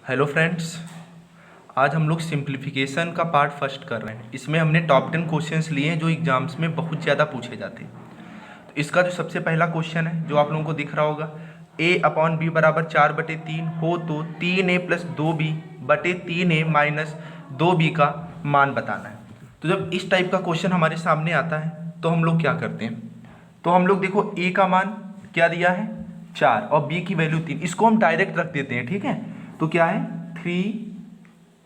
Hello friends, आज हम लोग सिंप्लीफिकेशन का पार्ट फर्स्ट कर रहे हैं। इसमें हमने टॉप 10 क्वेश्चंस लिए हैं जो एग्जाम्स में बहुत ज़्यादा पूछे जाते हैं। तो इसका जो सबसे पहला क्वेश्चन है जो आप लोगों को दिख रहा होगा, a/b बराबर 4/3 हो तो 3a प्लस 2b बटे 3a माइनस 2b का मान बताना है। तो जब इस टाइप का क्वेश्चन हमारे सामने आता है तो हम लोग क्या करते हैं, तो हम लोग देखो a का मान क्या दिया है 4 और b की वैल्यू 3, इसको हम डायरेक्ट रख देते हैं। ठीक है, तो क्या है 3,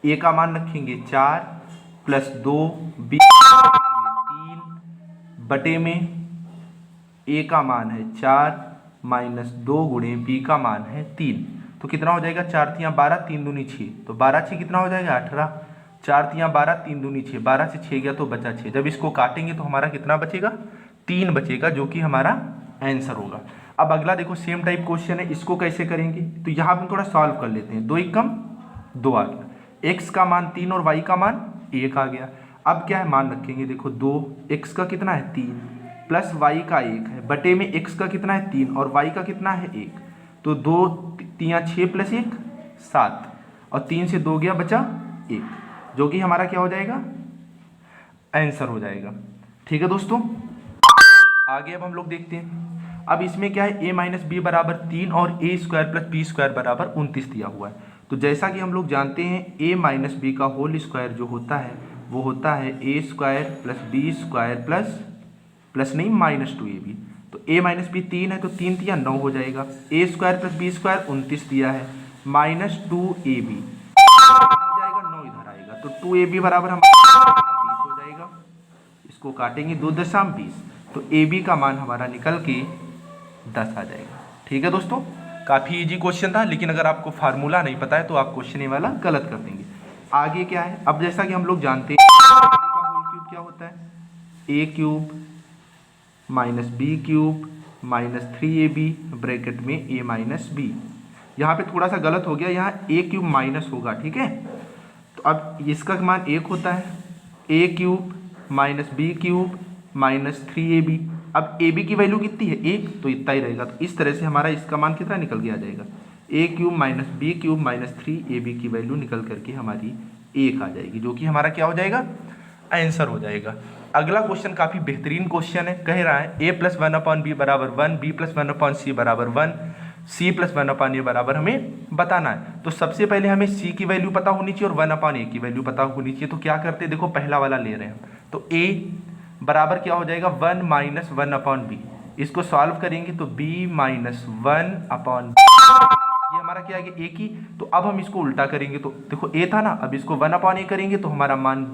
a का मान रखेंगे 4 प्लस 2 b 3 बटे में a का मान है 4 माइनस 2 गुणे b का मान है 3। तो कितना हो जाएगा 4 तियाँ 12 3 दूनी 6, तो 12 6 कितना हो जाएगा 18। 4 तियाँ 12 3 दूनी 6, 12 से 6 गया तो बचा 6। जब इसको काटेंगे तो हमारा कितना बचेगा 3 बचेगा, जो कि हमारा आंसर होगा। अब अगला देखो सेम टाइप क्वेश्चन है, इसको कैसे करेंगे तो यहाँ पे थोड़ा सॉल्व कर लेते हैं। 2 एकम 2 आ गया, x का मान 3 और y का मान 1 आ गया। अब क्या है मान रखेंगे, देखो 2 x का कितना है 3 प्लस y का 1 है बटे में x का कितना है 3 और y का कितना है 1, तो 2 तियाँ 6 प्लस 1 7 और 3 से 2 गया बचा 1, जो कि हमारा क्या हो जाएगा आंसर हो जाएगा। ठीक है दोस्तों, आगे अब हम लोग देखते हैं। अब इसमें क्या है a माइनस बी बराबर 3 और a square plus b square बराबर 29 दिया हुआ है। तो जैसा कि हम लोग जानते हैं a माइनस बी का होल स्क्वायर जो होता है वो होता है a square plus b square plus नहीं माइनस 2ab। तो a माइनस बी 3 है तो 3 तिया 9 हो जाएगा, a square plus b square 29 दिया है माइनस 2ab हो जाएगा, 9 इधर आएगा तो 2ab बराबर हमारा 20 हो जाएगा। इसको काटेंगे 2 दशम 20, तो ab का मान हमारा निकल के 10 आ जाएगा। ठीक है दोस्तों, काफ़ी इजी क्वेश्चन था, लेकिन अगर आपको फार्मूला नहीं पता है तो आप क्वेश्चन ये वाला गलत कर देंगे। आगे क्या है, अब जैसा कि हम लोग जानते हैं का होल क्यूब क्या होता है a cube minus b cube minus 3ab bracket में a माइनस बी। यहाँ पे थोड़ा सा गलत हो गया, यहाँ a क्यूब माइनस होगा। ठीक है, तो अब इसका मान 1 होता है, a cube minus b cube minus 3ab। अब ए बी की वैल्यू कितनी है 1, तो इतना ही रहेगा। तो इस तरह से हमारा इसका मान कितना निकल के आ जाएगा a cube minus b cube minus 3ab की वैल्यू निकल करके हमारी 1 आ जाएगी, जो कि हमारा क्या हो जाएगा आंसर हो जाएगा। अगला क्वेश्चन काफ़ी बेहतरीन क्वेश्चन है, कह रहा है a प्लस 1/b बराबर 1, b प्लस 1/c बराबर 1, c प्लस 1/a बराबर हमें बताना है। तो सबसे पहले हमें c की वैल्यू पता होनी चाहिए और 1/a की वैल्यू पता होनी चाहिए। तो क्या करते हैं, देखो पहला वाला ले रहे हैं, तो a बराबर क्या हो जाएगा 1 माइनस 1/b। इसको सॉल्व करेंगे तो b माइनस 1/b, ये हमारा क्या है a की। तो अब हम इसको उल्टा करेंगे, तो देखो a था ना, अब इसको 1/a करेंगे तो हमारा मान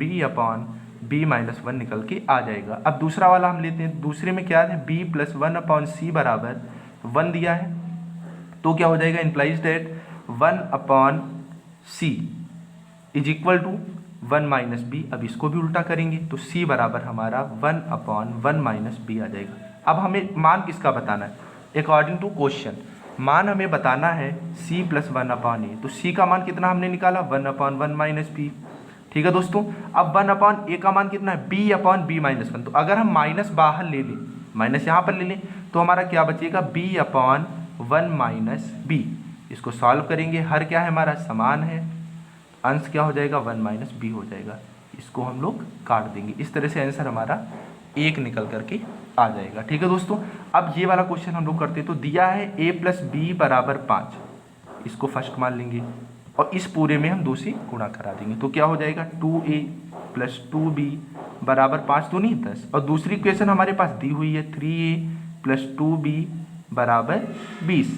b माइनस 1 निकल के आ जाएगा। अब दूसरा वाला हम लेते हैं, दूसरे में क्या है b प्लस 1/c बराबर 1 दिया है, तो क्या हो जाएगा implies that 1/c is equal to 1 minus b. अब इसको भी उल्टा करेंगे तो c बराबर हमारा 1/1 माइनस बी आ जाएगा। अब हमें मान किसका बताना है, अकॉर्डिंग टू क्वेश्चन मान हमें बताना है c प्लस 1/a। तो c का मान कितना हमने निकाला 1/1 माइनस बी। ठीक है दोस्तों, अब 1/a का मान कितना है b/b माइनस 1। तो अगर हम माइनस बाहर ले लें, माइनस यहाँ पर ले लें, तो हमारा क्या बचेगा b/1 माइनस बी। इसको सॉल्व करेंगे, हर क्या है हमारा समान है, अंश क्या हो जाएगा 1 माइनस बी हो जाएगा। इसको हम लोग काट देंगे, इस तरह से आंसर हमारा 1 निकल करके आ जाएगा। ठीक है दोस्तों, अब ये वाला क्वेश्चन हम लोग करते हैं। तो दिया है a प्लस बी बराबर 5, इसको फर्स्ट मान लेंगे और इस पूरे में हम 2 से गुणा करा देंगे, तो क्या हो जाएगा 2a प्लस 2b बराबर 5 दूनी 10। और दूसरी इक्वेशन हमारे पास दी हुई है 3a प्लस 2b बराबर 20।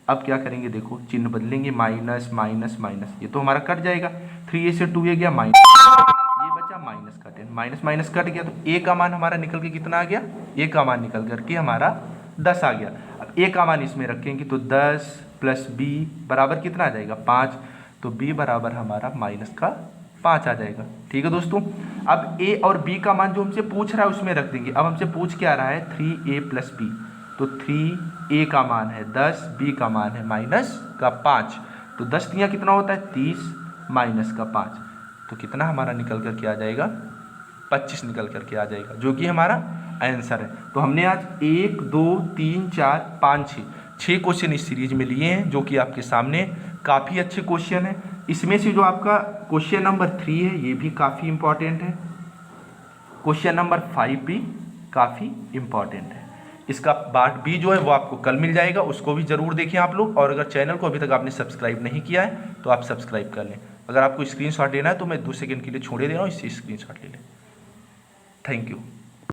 अब क्या करेंगे, देखो चिन्ह बदलेंगे, माइनस माइनस माइनस, ये तो हमारा कट जाएगा, 3a से 2a गया माइनस, ये बचा माइनस का 10, माइनस माइनस कट गया, तो a का मान हमारा निकल के कितना आ गया, a का मान निकल करके हमारा 10 आ गया। अब a का मान इसमें रखेंगे तो 10 प्लस b बराबर कितना आ जाएगा 5, तो b बराबर हमारा माइनस का 5 आ जाएगा। ठीक है दोस्तों, अब a और b का मान जो हमसे पूछ रहा है उसमें रख देंगे। अब हमसे पूछ क्या रहा है 3a प्लस b, तो 3a का मान है 10, b का मान है माइनस का 5, तो 10 तियाँ कितना होता है 30 माइनस का 5, तो कितना हमारा निकल करके आ जाएगा 25 निकल करके आ जाएगा, जो कि हमारा आंसर है। तो हमने आज 1 2 3 4 5 6 क्वेश्चन इस सीरीज में लिए हैं, जो कि आपके सामने काफ़ी अच्छे क्वेश्चन हैं। इसमें से जो आपका क्वेश्चन नंबर 3 है ये भी काफ़ी इंपॉर्टेंट है, क्वेश्चन नंबर 5 भी काफ़ी इंपॉर्टेंट है। इसका पार्ट बी जो है वो आपको कल मिल जाएगा, उसको भी ज़रूर देखें आप लोग। और अगर चैनल को अभी तक आपने सब्सक्राइब नहीं किया है तो आप सब्सक्राइब कर लें। अगर आपको स्क्रीनशॉट लेना है तो मैं 2 सेकंड के लिए छोड़े दे रहा हूँ, इससे स्क्रीनशॉट ले लें। Thank you.